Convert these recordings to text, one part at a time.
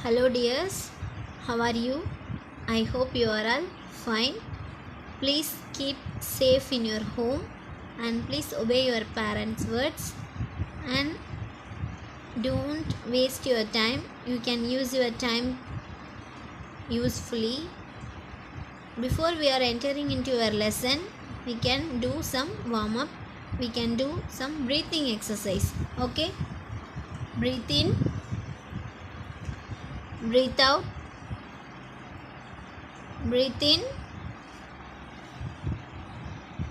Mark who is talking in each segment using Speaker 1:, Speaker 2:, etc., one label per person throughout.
Speaker 1: Hello dears, how are you? I hope you are all fine. Please keep safe in your home and please obey your parents' words and don't waste your time. You can use your time usefully. Before we are entering into our lesson, we can do some warm up. We can do some breathing exercise. Okay? Breathe in, breathe out, breathe in,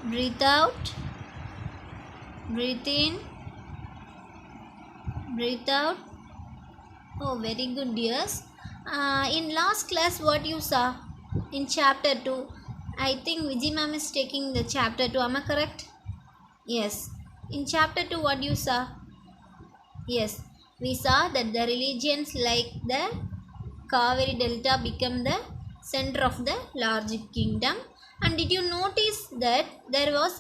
Speaker 1: breathe out, breathe in, breathe out. Oh, very good, dears. In last class, what you saw in chapter 2, I think Vijay ma'am is taking the chapter 2. Am I correct? Yes. In chapter 2, what you saw? Yes. We saw that the religions like the Kaveri Delta become the center of the large kingdom. And did you notice that there was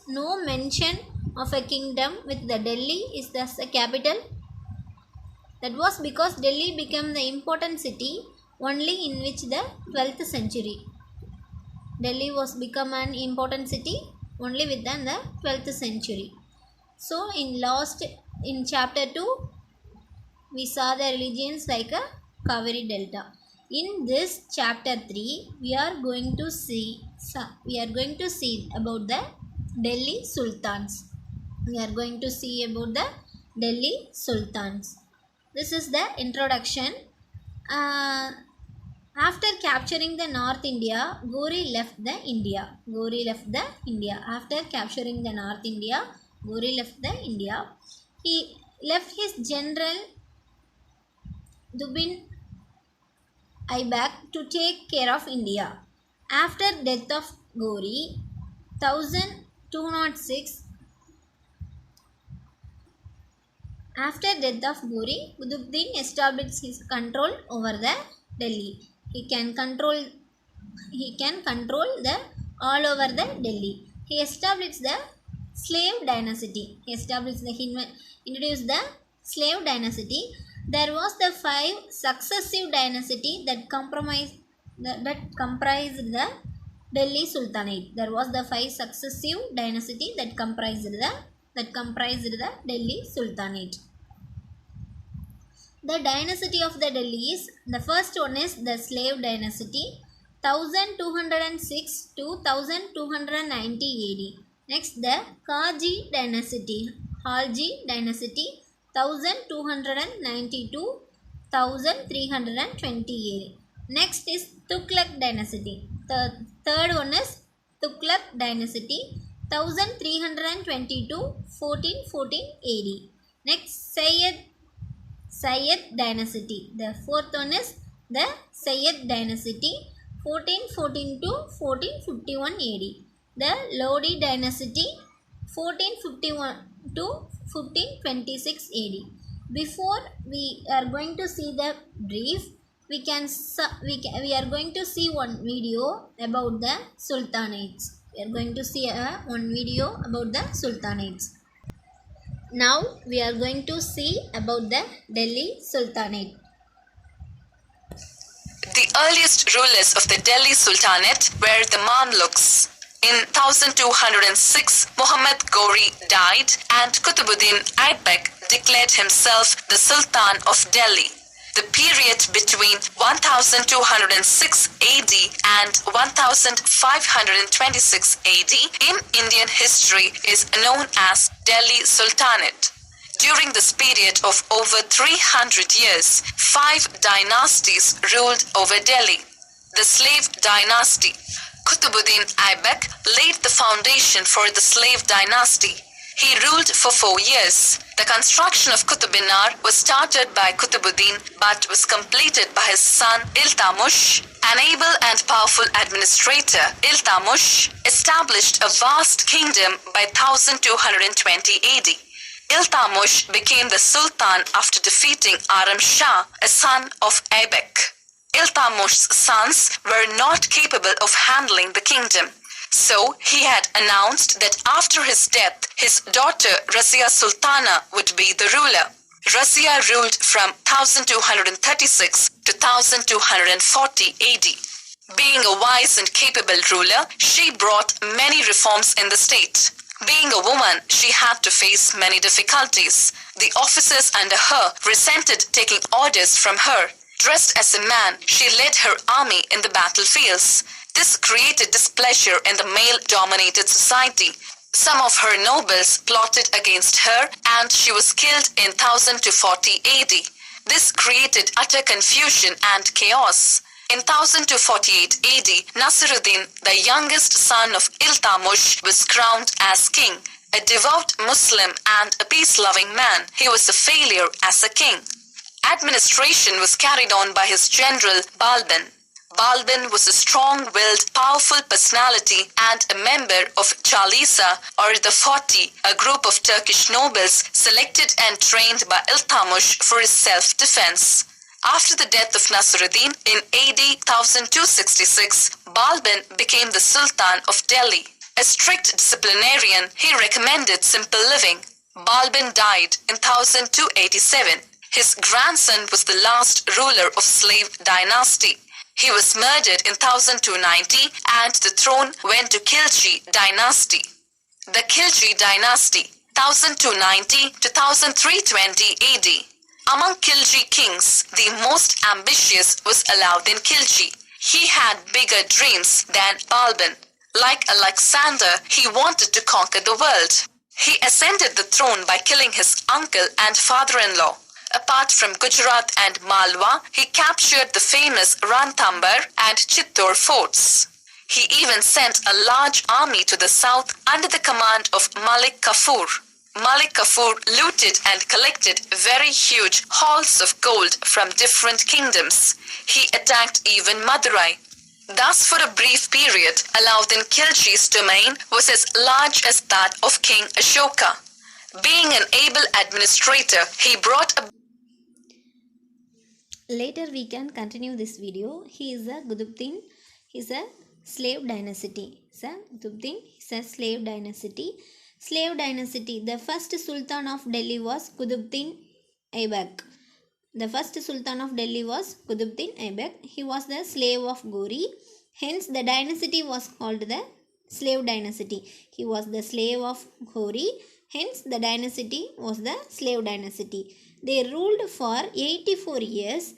Speaker 1: no mention of a kingdom with the Delhi is the capital? That was because Delhi became the important city only in which the 12th century. Delhi was become an important city only within the 12th century. So in chapter 2, we saw the religions like a Kaveri Delta. In this chapter 3, we are going to see about the Delhi Sultans. We are going to see about the Delhi Sultans. This is the introduction. After capturing the North India, Ghori left the India. After capturing the North India, Ghori left the India. He left his general Dubin Aibak to take care of India. After death of Ghori, 1206. After death of Ghori, Qutbuddin established his control over the Delhi. He can control the all over the Delhi. He established the slave dynasty. He introduced the slave dynasty. There was the 5 successive dynasty that comprised the Delhi Sultanate. There was the 5 successive dynasty that comprised the Delhi Sultanate. The dynasty of the Delhis, the first one is the slave dynasty, 1206 to 1290 AD. Next, the Khalji dynasty, 1290 to 1320 AD. Next is Tughlaq dynasty. The third one is Tughlaq dynasty, 1320 to 1414 AD. Next, Sayyid dynasty. The fourth one is the Sayyid dynasty, 1414 to 1451 AD. The Lodi dynasty, 1451 to 1526 AD. Before we are going to see the brief, we are going to see one video about the sultanates. We are going to see one video about the sultanates. Now we are going to see about the Delhi Sultanate.
Speaker 2: The earliest rulers of the Delhi Sultanate were the Mamluks. In 1206, Muhammad Ghori died and Qutbuddin Aibak declared himself the Sultan of Delhi. The period between 1206 AD and 1526 AD in Indian history is known as Delhi Sultanate. During this period of over 300 years, 5 dynasties ruled over Delhi. The slave dynasty. Qutbuddin Aibak laid the foundation for the slave dynasty. He ruled for 4 years. The construction of Qutb Minar was started by Qutbuddin but was completed by his son Iltutmish. An able and powerful administrator, Iltutmish established a vast kingdom by 1220 AD. Iltutmish became the Sultan after defeating Aram Shah, a son of Aibak. Iltutmish's sons were not capable of handling the kingdom. So he had announced that after his death, his daughter Razia Sultana would be the ruler. Russia ruled from 1236 to 1240 AD. Being a wise and capable ruler, she brought many reforms in the state. Being a woman, she had to face many difficulties. The officers under her resented taking orders from her. Dressed as a man, she led her army in the battlefields. This created displeasure in the male-dominated society. Some of her nobles plotted against her and she was killed in 1040 AD. This created utter confusion and chaos. In 1248 AD, Nasiruddin, the youngest son of Iltutmish, was crowned as king. A devout Muslim and a peace-loving man, he was a failure as a king. Administration was carried on by his general Balban. Balban was a strong-willed, powerful personality and a member of Chalisa or the 40, a group of Turkish nobles selected and trained by Iltutmish for his self-defense. After the death of Nasiruddin in AD 1266, Balban became the Sultan of Delhi. A strict disciplinarian, he recommended simple living. Balban died in 1287. His grandson was the last ruler of slave dynasty. He was murdered in 1290 and the throne went to Khilji dynasty. The Khilji dynasty, 1290 to 1320 AD. Among Khilji kings, the most ambitious was Alauddin Khilji. He had bigger dreams than Balban. Like Alexander, he wanted to conquer the world. He ascended the throne by killing his uncle and father-in-law. Apart from Gujarat and Malwa, he captured the famous Ranthambore and Chittor forts. He even sent a large army to the south under the command of Malik Kafur. Malik Kafur looted and collected very huge hauls of gold from different kingdoms. He attacked even Madurai. Thus, for a brief period, Alauddin Khilji's domain was as large as that of King Ashoka. Being an able administrator, he brought a...
Speaker 1: Later we can continue this video. He is a Qutbuddin. He is a slave dynasty. Qutbuddin is a slave dynasty. Slave dynasty. The first Sultan of Delhi was Qutbuddin Aibak. The first Sultan of Delhi was Qutbuddin Aibak. He was the slave of Ghori. Hence the dynasty was called the slave dynasty. He was the slave of Ghori. Hence the dynasty was the slave dynasty. They ruled for 84 years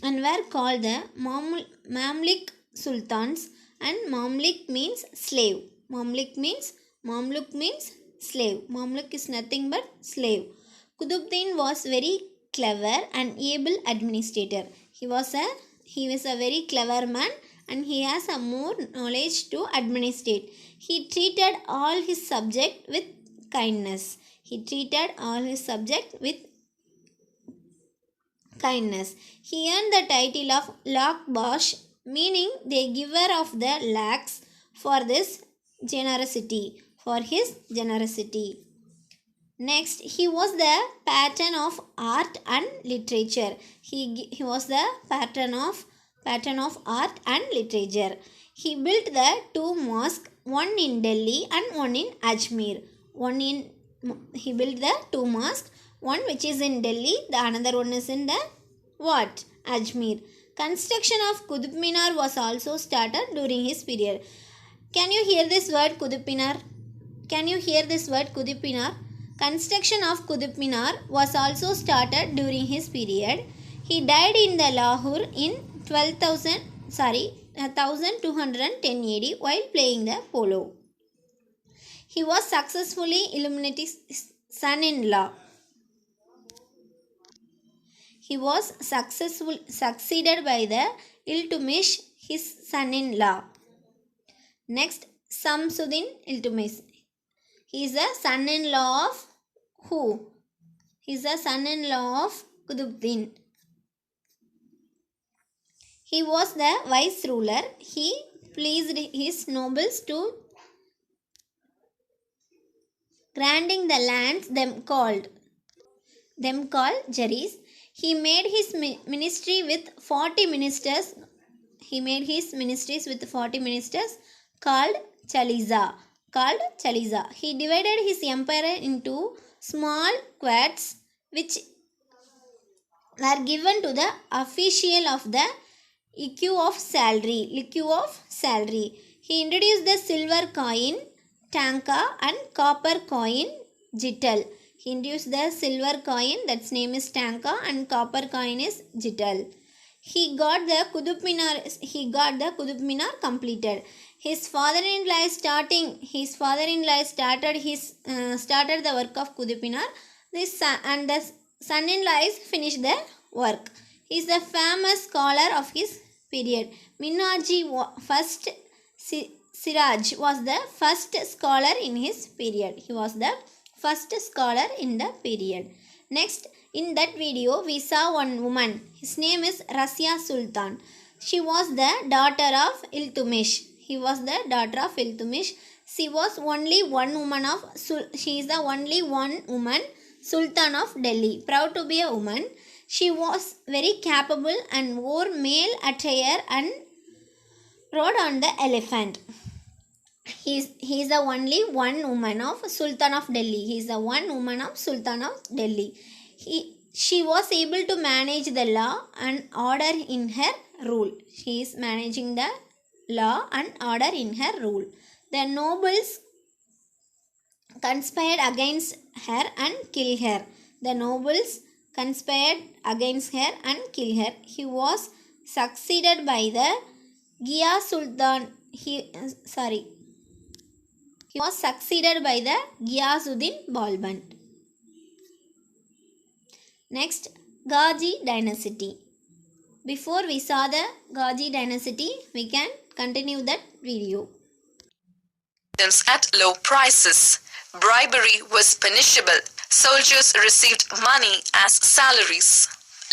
Speaker 1: and were called the Mamluk Sultans, and Mamluk means slave. Mamluk means slave. Mamluk is nothing but slave. Qutbuddin was very clever and able administrator. He was a very clever man and he has a more knowledge to administrate. He treated all his subjects with kindness. He treated all his subjects with kindness. He earned the title of Lak Bash, meaning the giver of the lakhs, for this generosity, for his generosity. Next, he was the patron of art and literature. He was the patron of art and literature. He built the two mosques, one in Delhi and one in Ajmer. He built the two mosques, one which is in Delhi, the another one is in the Ajmer. Construction of Qutb Minar was also started during his period. Can you hear this word Qutb Minar? Can you hear this word Qutb Minar? Construction of Qutb Minar was also started during his period. He died in the Lahore in 1210 AD while playing the polo. He was successfully Illuminati's son-in-law. He was succeeded by the Iltutmish, his son-in-law. Next, Samsuddin Iltutmish. He is a son-in-law of who? He is a son-in-law of Qutbuddin. He was the vice ruler. He pleased his nobles to granting the lands them called juries. He made his ministry with 40 ministers. He made his ministries with 40 ministers called Chalisa. He divided his empire into small quads which were given to the official of the liquor of salary. He introduced the silver coin tanka and copper coin jittal. He introduced the silver coin, that's name is tanka, and copper coin is jittal. He got the Qutub Minar completed. His father-in-law started the work of Qutub Minar. And the son-in-law finished the work. He is the famous scholar of his period. First Siraj was the first scholar in his period. He was the first scholar in the period. Next, in that video, we saw one woman. His name is Razia Sultan. She was the daughter of Iltutmish. She was only one woman she is the only one woman Sultan of Delhi. Proud to be a woman. She was very capable and wore male attire and rode on the elephant. He is the only one woman of Sultan of Delhi. He is the one woman of Sultan of Delhi. She was able to manage the law and order in her rule. She is managing the law and order in her rule. The nobles conspired against her and killed her. The nobles conspired against her and killed her. He was succeeded by the Ghia Sultan. He was succeeded by the Ghiyasuddin Balban. Next, Ghazi dynasty. Before we saw the Ghazi dynasty, we can continue that video.
Speaker 2: At low prices. Bribery was punishable. Soldiers received money as salaries.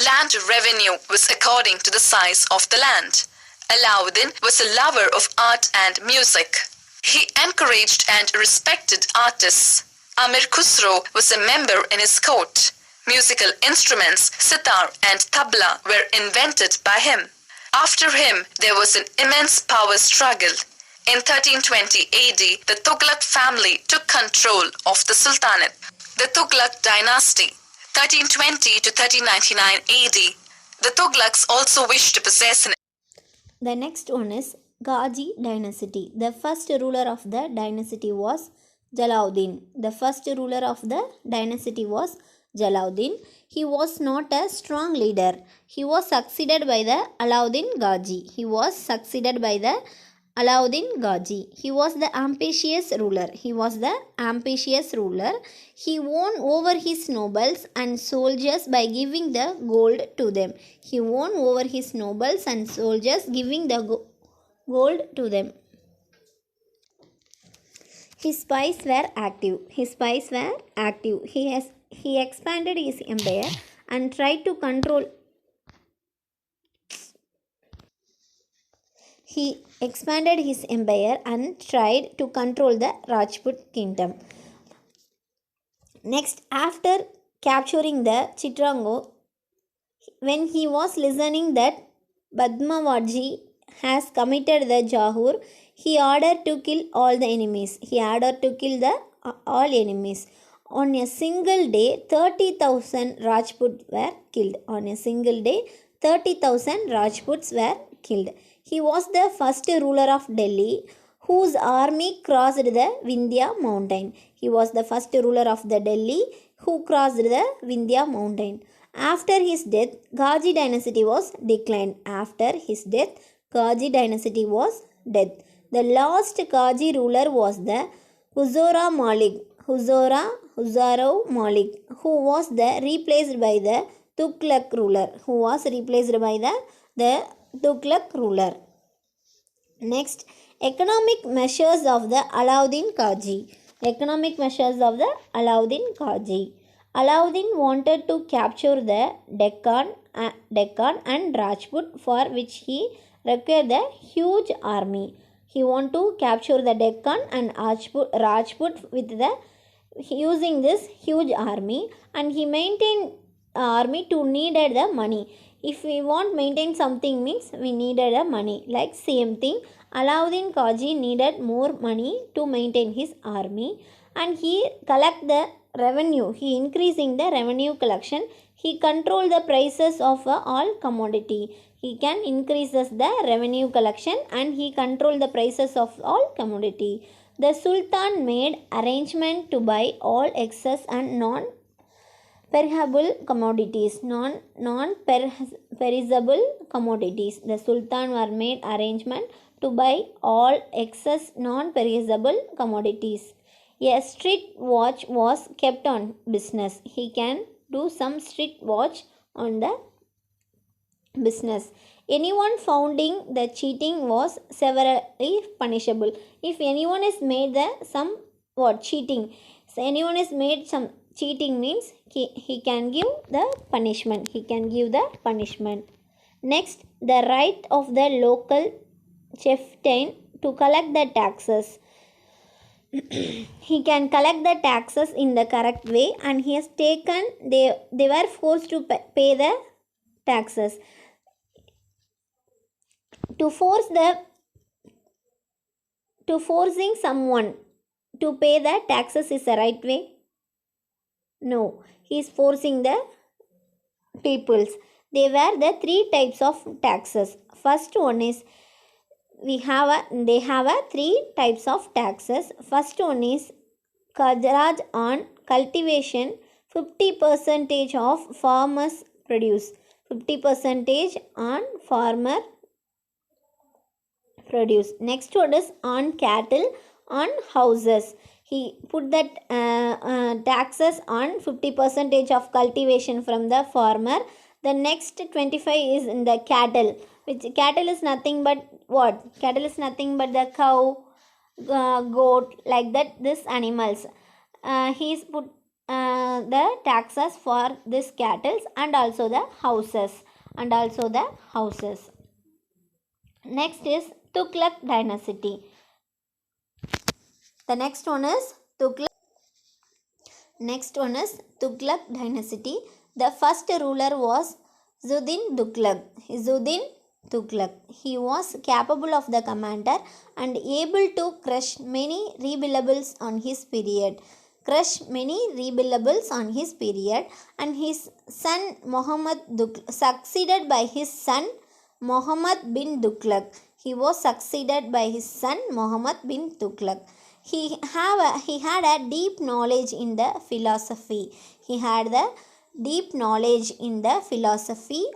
Speaker 2: Land revenue was according to the size of the land. Alauddin was a lover of art and music. He encouraged and respected artists. Amir Khusro was a member in his court. Musical instruments, sitar and tabla, were invented by him. After him, there was an immense power struggle. In 1320 AD, the Tughlaq family took control of the Sultanate. The Tughlaq dynasty, 1320 to 1399 AD. The Tughlaqs also wished to possess an...
Speaker 1: The next one is Ghazi dynasty. The first ruler of the dynasty was Jalauddin. He was not a strong leader. He was succeeded by the Alauddin Ghazi. He was the ambitious ruler. He won over his nobles and soldiers by giving the gold to them. His spies were active. He expanded his empire and tried to control the Rajput kingdom. Next, after capturing the Chitrango, when he was listening that Padmavati has committed the Jahur, he ordered to kill all enemies. On a single day, 30,000 Rajputs were killed. He was the first ruler of Delhi whose army crossed the Vindhya mountain. After his death, Ghazi dynasty was declined. The last Ghazi ruler was the Huzura Malik, who was replaced by the Tughlaq ruler. Next, economic measures of the Alauddin Khaji. Alauddin wanted to capture the Deccan and Rajput, for which he required a huge army. He wanted to capture the Deccan and Rajput using this huge army, and he maintained army to needed the money. If we want maintain something means we needed a money. Like same thing, Alauddin Khaji needed more money to maintain his army, and he collect the revenue. He increasing the revenue collection. He control the prices of all commodity. He can increases the revenue collection and he control the prices of all commodity. The Sultan made arrangement to buy all excess and non-perishable commodities. Non-perishable commodities. The Sultan were made arrangement to buy all excess non-perishable commodities. A street watch was kept on business. He can do some street watch on the business. Anyone founding the cheating was severely punishable. If anyone is made the some what cheating, so anyone is made some cheating means he can give the punishment. He can give the punishment. Next, the right of the local chieftain to collect the taxes. He can collect the taxes in the correct way and he has taken they were forced to pay the taxes. To forcing someone to pay the taxes is the right way? No, he is forcing the peoples. They were the three types of taxes. First one is they have three types of taxes. First one is Kharaj on cultivation, 50% of farmers produce. 50% on farmer produce. Next one is on cattle, on houses. He put that taxes on 50% of cultivation from the farmer. The next 25 is in the cattle, which cattle is nothing but what? Cattle is nothing but the cow, goat, like that, this animals. He's put the taxes for this cattle and also the houses. Next is Tughlaq dynasty. The next one is Tughlaq dynasty. The first ruler was Zuddin Tughlaq. He was capable of the commander and able to crush many rebels on his period. And his son Muhammad succeeded by his son Muhammad bin Tughlaq. He was succeeded by his son Muhammad bin Tughlaq. He had a deep knowledge in the philosophy.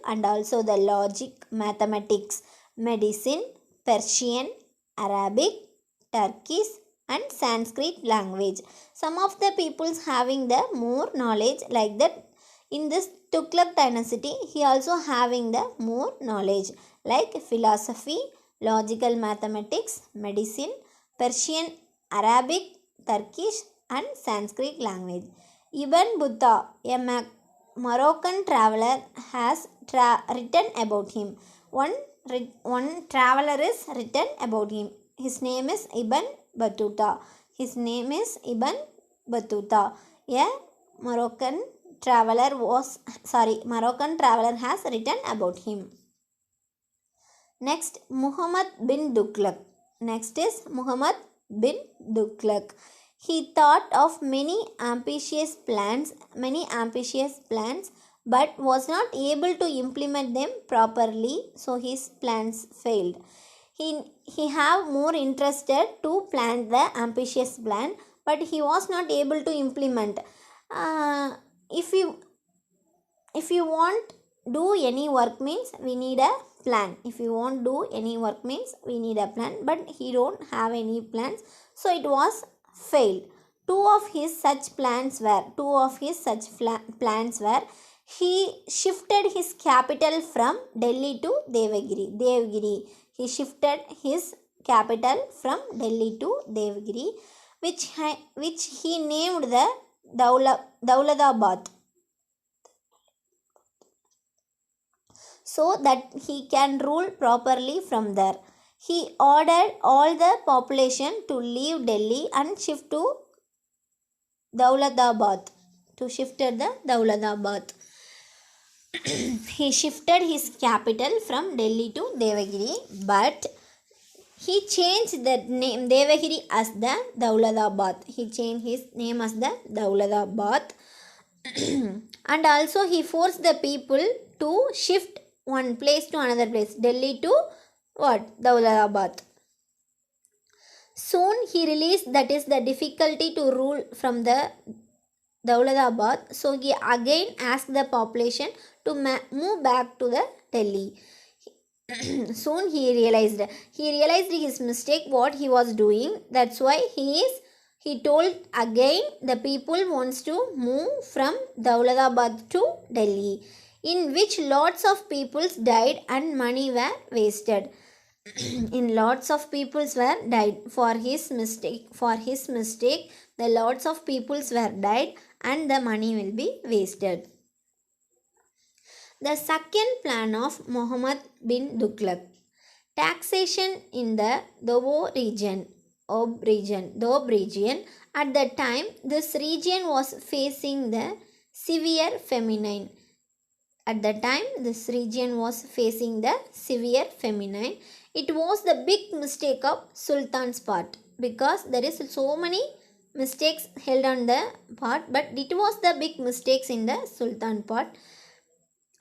Speaker 1: And also the logic, mathematics, medicine, Persian, Arabic, Turkish and Sanskrit language. Some of the peoples having the more knowledge like that. In this Tughlaq dynasty, he also having the more knowledge like philosophy, logical mathematics, medicine, Persian, Arabic, Turkish and Sanskrit language. Ibn Battuta, a Moroccan traveler, has written about him. One traveler is written about him. His name is Ibn Battuta. A Moroccan traveler has written about him. Next, Muhammad bin Tughlaq. He thought of many ambitious plans, but was not able to implement them properly, so his plans failed. He have more interested to plan the ambitious plan, but he was not able to implement. If you want do any work means we need a plan. But he don't have any plans, so it was failed. Two of his such plans were he shifted his capital from Delhi to Devagiri. He shifted his capital from Delhi to Devagiri, which he named the Dauladabad, so that he can rule properly from there. He ordered all the population to leave Delhi and shift to Dauladabad. He shifted his capital from Delhi to Devagiri, but He changed the name Devagiri as the Daulatabad. He changed his name as the Daulatabad. And also he forced the people to shift one place to another place. Delhi to what? Daulatabad. Soon he realized that is the difficulty to rule from the Daulatabad. So he again asked the population to move back to the Delhi. Soon he realized his mistake what he was doing. That's why he told again the people wants to move from Daulatabad to Delhi, in which lots of people died and money were wasted. In lots of peoples were died for his mistake. The lots of peoples were died and the money will be wasted. The second plan of Muhammad bin Tughlaq. Taxation in the Doab region. At the time, this region was facing the severe famine. It was the big mistake of Sultan's part, because there is so many mistakes held on the part, but it was the big mistakes in the Sultan part.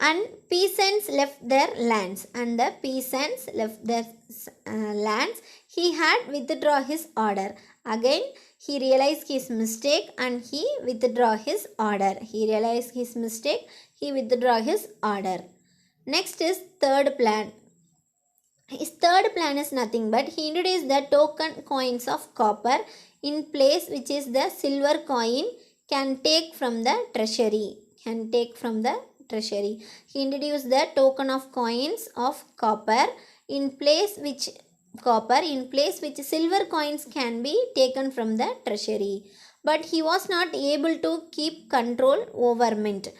Speaker 1: And peasants left their lands. He had withdraw his order. Again, he realized his mistake and he withdraw his order. Next is third plan. His third plan is nothing but he introduced the token coins of copper in place, which is the silver coin can take from the treasury. He introduced the token of coins of copper in place which silver coins can be taken from the treasury. But he was not able to keep control over mint.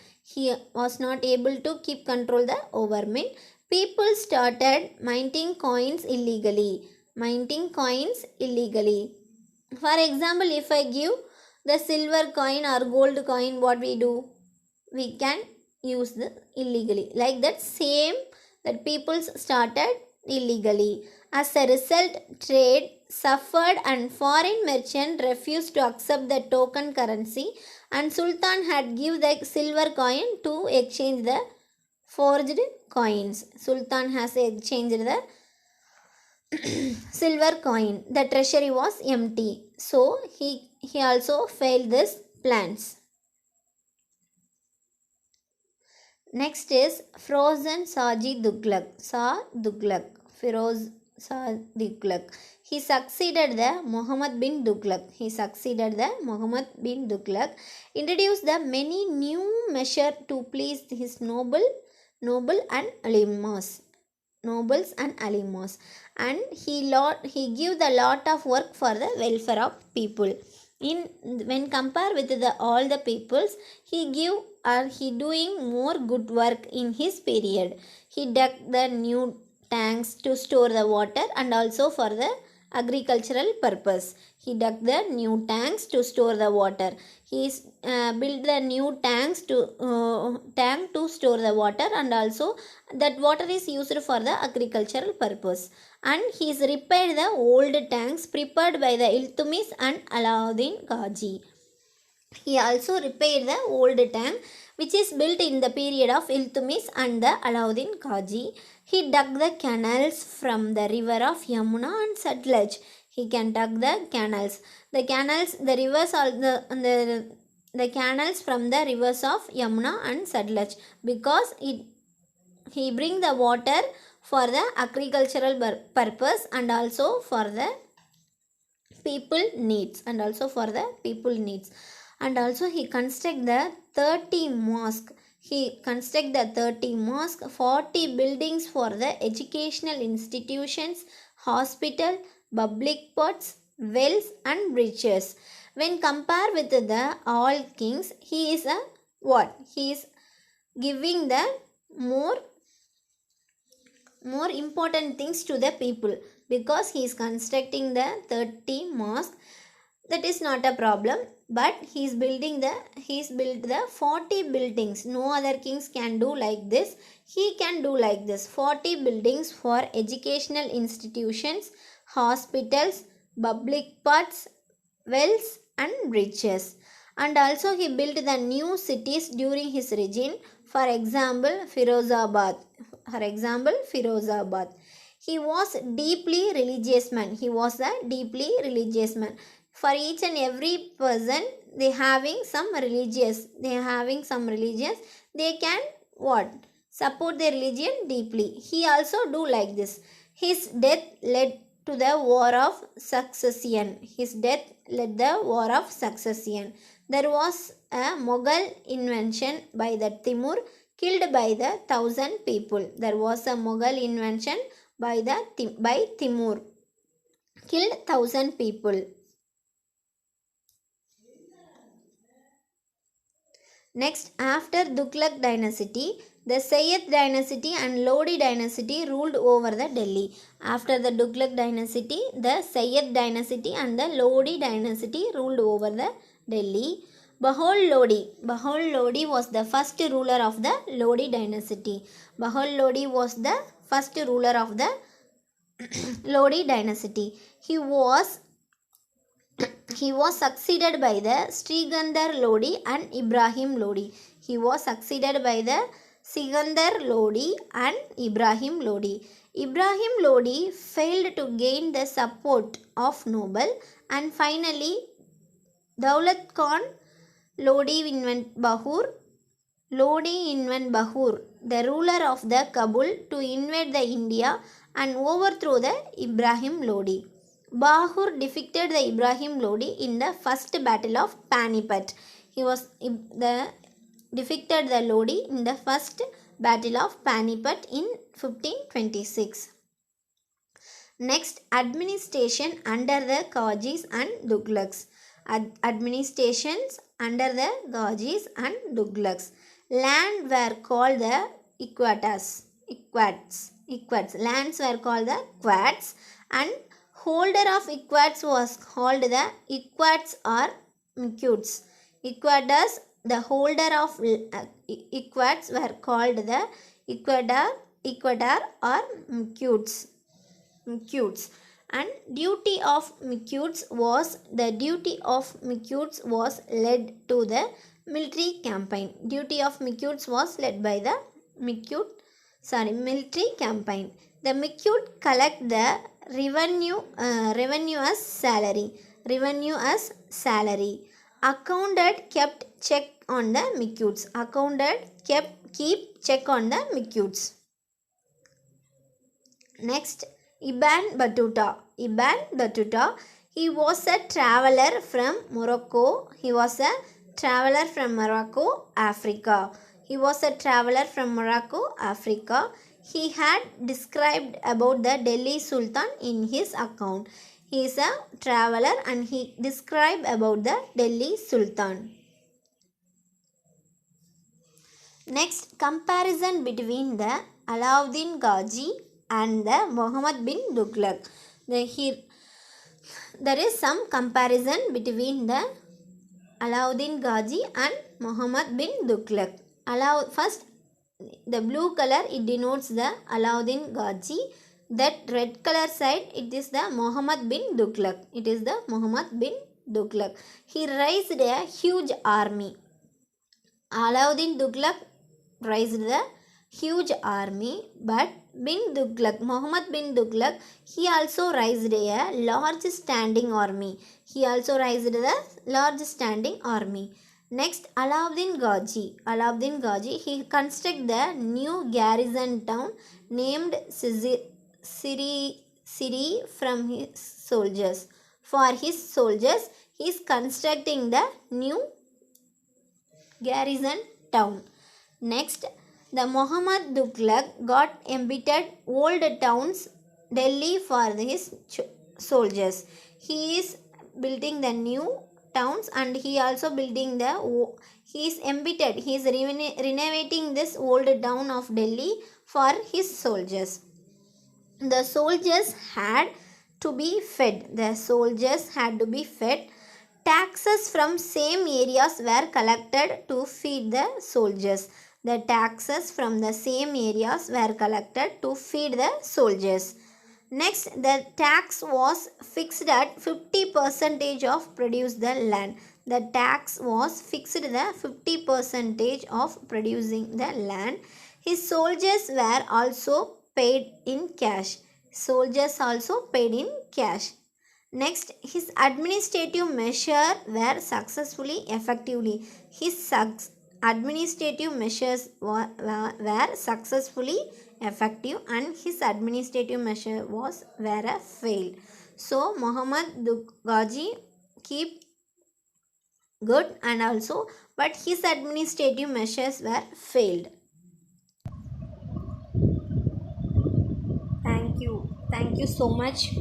Speaker 1: People started minting coins illegally. For example, if I give the silver coin or gold coin, what we do? We can use the illegally. Like that same, that people started illegally. As a result, trade suffered and foreign merchants refused to accept the token currency, and Sultan had give the silver coin to exchange the forged coins. Sultan has exchanged the silver coin. The treasury was empty. So he also failed these plans. Next is Firoz Shah Tughlaq. He succeeded the Muhammad bin Tughlaq. Introduced the many new measures to please his nobles and alimas. And he gave the lot of work for the welfare of people. When compared with all the peoples, he doing more good work in his period. He dug the new tanks to store the water and also for the agricultural purpose. He built the new tanks to store the water, and also that water is used for the agricultural purpose. And he repaired the old tanks prepared by the Iltutmish and Alauddin Khaji. He also repaired the old tank which is built in the period of Iltutmish and the Alauddin Khaji. He dug the canals from the river of Yamuna and Satluj. He can dug the canals. The canals from the rivers of Yamuna and Satluj, because he bring the water for the agricultural purpose and also for the people needs. And also he construct the 30 mosque. 40 buildings for the educational institutions, hospital, public pots, wells and bridges. When compared with the all kings, he is giving the more important things to the people, because he is constructing the 30 mosque. That is not a problem, but he's built the 40 buildings. No other kings can do like this. He can do like this. 40 buildings for educational institutions, hospitals, public parks, wells and bridges. And also he built the new cities during his reign. For example, Firozabad. For example, Firozabad. He was deeply religious man. He was a deeply religious man. For each and every person, they having some religious. They can what? Support their religion deeply. He also do like this. His death led to the war of succession. His death led the war of succession. There was a Mughal invention by the Timur killed by the 1,000 people. There was a Mughal invention by Timur killed 1,000 people. Next, after Tughlaq dynasty, the Sayyid dynasty and Lodi dynasty ruled over the Delhi. After the Tughlaq dynasty, the Sayyid dynasty and the Lodi dynasty ruled over the Delhi. Bahul Lodi was the first ruler of the Lodi dynasty. Bahul Lodi was the first ruler of the Lodi dynasty. He was succeeded by the Srikandar Lodi and Ibrahim Lodi. He was succeeded by the Sikandar Lodi and Ibrahim Lodi. Ibrahim Lodi failed to gain the support of noble, and finally Daulat Khan Lodi Bahur, the ruler of the Kabul, to invade the India and overthrow the Ibrahim Lodi. Bahur defeated the Ibrahim Lodi in the first battle of Panipat. He was defeated the Lodi in the first battle of Panipat in 1526. Next, administration under the Ghazis and Tughlaqs. Administrations under the Ghazis and Tughlaqs. Land were called the Equats. Lands were called the Quats, and holder of Equats was called the Equats or Mikuts. Equators, the holder of Equats were called the Equator or Mikuts. And duty of Mikuts was led to the military campaign. Duty of Mikuts was led by the military campaign. The Mikut collect the revenue as salary. Accountant kept check on the Mikuts. Keep check on the Mikuts. Next, Ibn Battuta. He was a traveler from Morocco. Africa. He had described about the Delhi Sultan in his account. He is a traveler and he described about the Delhi Sultan. Next, comparison between the Alauddin Ghazi and the Muhammad bin Tughlaq. There is some comparison between the Alauddin Ghazi and Muhammad bin Tughlaq. First, the blue color, it denotes the Alauddin Ghazi. That red color side, it is the Muhammad bin Tughlaq. He raised a huge army. Alauddin Tughlaq raised the huge army, but Muhammad bin Tughlaq, he also raised a large standing army. Next, Alauddin Ghazi, he constructed the new garrison town named Siri from his soldiers. For his soldiers, he is constructing the new garrison town. Next, the Muhammad Tughlaq got embittered old towns Delhi for his soldiers. He is building the new towns and he also building he is renovating this old town of Delhi for his soldiers. The soldiers had to be fed. Taxes from same areas were collected to feed the soldiers. Next, the tax was fixed at 50% of produce the land. The tax was fixed the 50% of producing the land. His soldiers were also paid in cash. Soldiers also paid in cash. Next, his administrative measures were successfully effectively. His administrative measures were successfully effective and his administrative measure were a failed. So Muhammad Ghazi keep good and also, but his administrative measures were failed. Thank you so much.